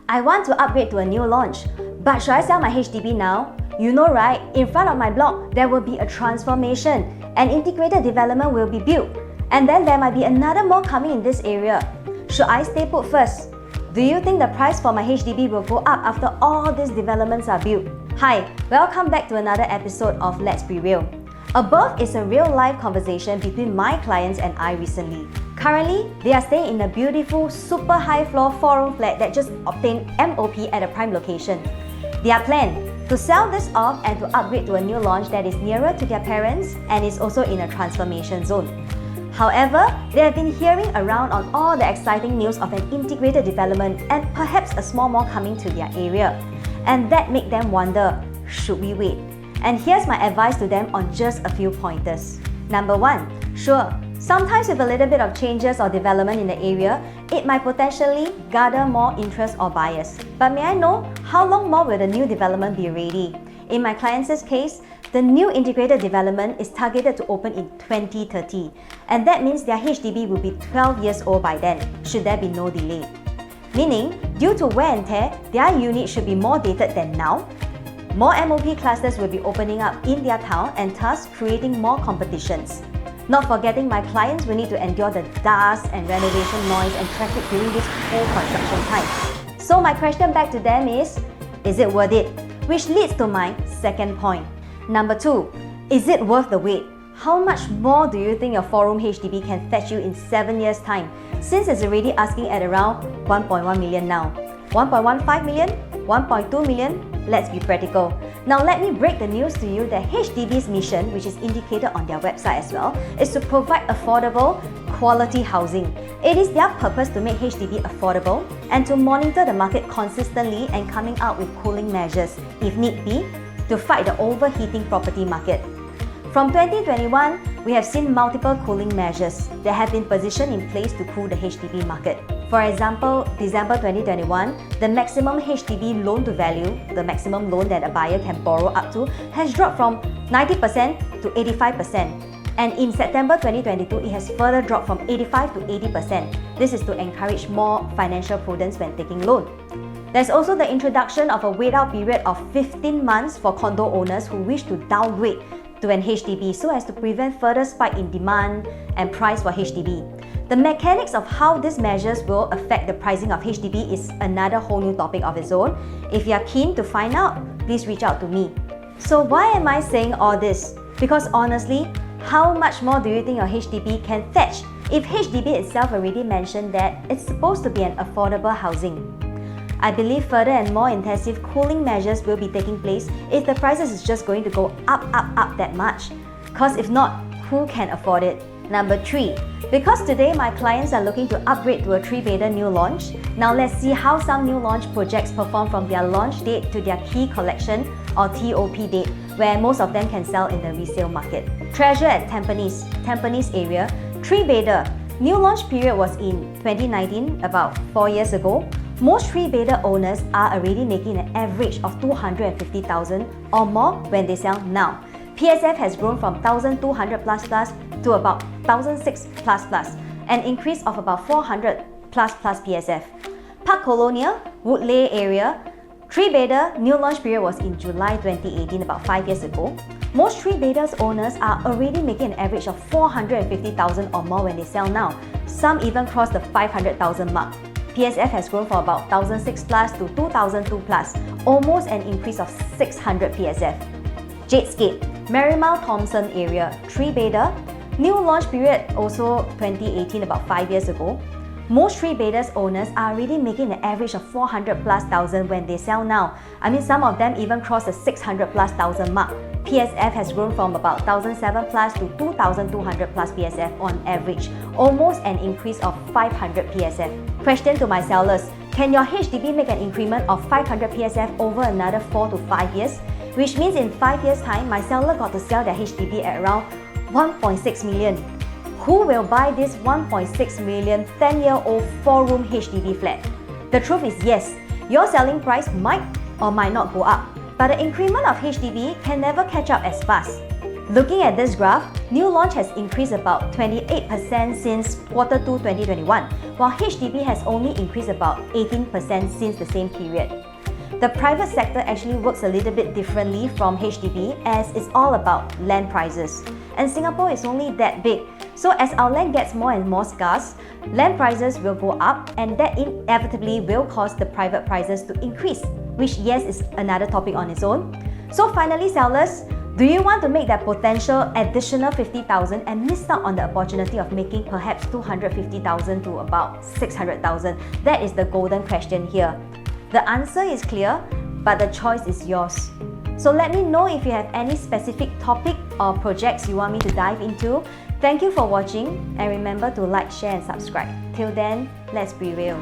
I want to upgrade to a new launch, but should I sell my HDB now? You know right, in front of my block, there will be a transformation. An integrated development will be built. And then there might be another mall coming in this area. Should I stay put first? Do you think the price for my HDB will go up after all these developments are built? Hi, welcome back to another episode of Let's Be Real. Above is a real-life conversation between my clients and I recently. Currently, they are staying in a beautiful, super high-floor 4-room flat that just obtained MOP at a prime location. Their plan: to sell this off and to upgrade to a new launch that is nearer to their parents and is also in a transformation zone. However, they have been hearing around on all the exciting news of an integrated development and perhaps a small mall coming to their area. And that made them wonder, should we wait? And here's my advice to them on just a few pointers. Number 1, sure, sometimes with a little bit of changes or development in the area, it might potentially garner more interest or buyers. But may I know, how long more will the new development be ready? In my client's case, the new integrated development is targeted to open in 2030, and that means their HDB will be 12 years old by then, should there be no delay. Meaning, due to wear and tear, their unit should be more dated than now. More MOP clusters will be opening up in their town and thus creating more competitions. Not forgetting my clients will need to endure the dust and renovation noise and traffic during this whole construction time. So my question back to them is it worth it? Which leads to my second point. Number 2, is it worth the wait? How much more do you think your 4-room HDB can fetch you in 7 years' time, since it's already asking at around 1.1 million now? 1.15 million? 1.2 million? Let's be practical. Now let me break the news to you that HDB's mission, which is indicated on their website as well, is to provide affordable, quality housing. It is their purpose to make HDB affordable and to monitor the market consistently and coming out with cooling measures, if need be, to fight the overheating property market. From 2021, we have seen multiple cooling measures that have been positioned in place to cool the HDB market. For example, December 2021, the maximum HDB loan to value, the maximum loan that a buyer can borrow up to, has dropped from 90% to 85%. And in September 2022, it has further dropped from 85 to 80%. This is to encourage more financial prudence when taking loan. There's also the introduction of a wait-out period of 15 months for condo owners who wish to downgrade to an HDB so as to prevent further spike in demand and price for HDB. The mechanics of how these measures will affect the pricing of HDB is another whole new topic of its own. If you are keen to find out, please reach out to me. So why am I saying all this? Because honestly, how much more do you think your HDB can fetch if HDB itself already mentioned that it's supposed to be an affordable housing? I believe further and more intensive cooling measures will be taking place if the prices is just going to go up that much. Because if not, who can afford it? Number 3, because today my clients are looking to upgrade to a 3-bedder new launch, now let's see how some new launch projects perform from their launch date to their key collection or TOP date, where most of them can sell in the resale market. Treasure at Tampines area, 3-bedder. New launch period was in 2019, about 4 years ago. Most 3-bedder owners are already making an average of 250,000 or more when they sell now. PSF has grown from 1,200 plus to about 1,006 plus, an increase of about 400 plus PSF. Park Colonial, Woodley area, 3-bedder, new launch period was in July 2018, about 5 years ago. Most 3-bedder owners are already making an average of 450,000 or more when they sell now. Some even cross the 500,000 mark. PSF has grown from about 1,006 plus to 2,002 plus, almost an increase of 600 PSF. Jadescape, Marymount Thompson area, 3-bedder, new launch period also 2018, about 5 years ago. Most 3-bedder owners are already making an average of 400 plus thousand when they sell now. I mean, some of them even cross the 600 plus thousand mark. PSF has grown from about 1,007 plus to 2,200 plus PSF on average, almost an increase of 500 PSF. Question to my sellers, can your HDB make an increment of 500 PSF over another 4 to 5 years? Which means in 5 years' time, my seller got to sell their HDB at around 1.6 million. Who will buy this 1.6 million 10-year-old 4-room HDB flat? The truth is yes, your selling price might or might not go up, but the increment of HDB can never catch up as fast. Looking at this graph, new launch has increased about 28% since Q2 2021, while HDB has only increased about 18% since the same period. The private sector actually works a little bit differently from HDB as it's all about land prices. And Singapore is only that big, so as our land gets more and more scarce, land prices will go up and that inevitably will cause the private prices to increase, which yes is another topic on its own. So finally sellers, do you want to make that potential additional 50,000 and miss out on the opportunity of making perhaps 250,000 to about 600,000? That is the golden question here. The answer is clear, but the choice is yours. So let me know if you have any specific topic or projects you want me to dive into. Thank you for watching and remember to like, share and subscribe. Till then, let's be real.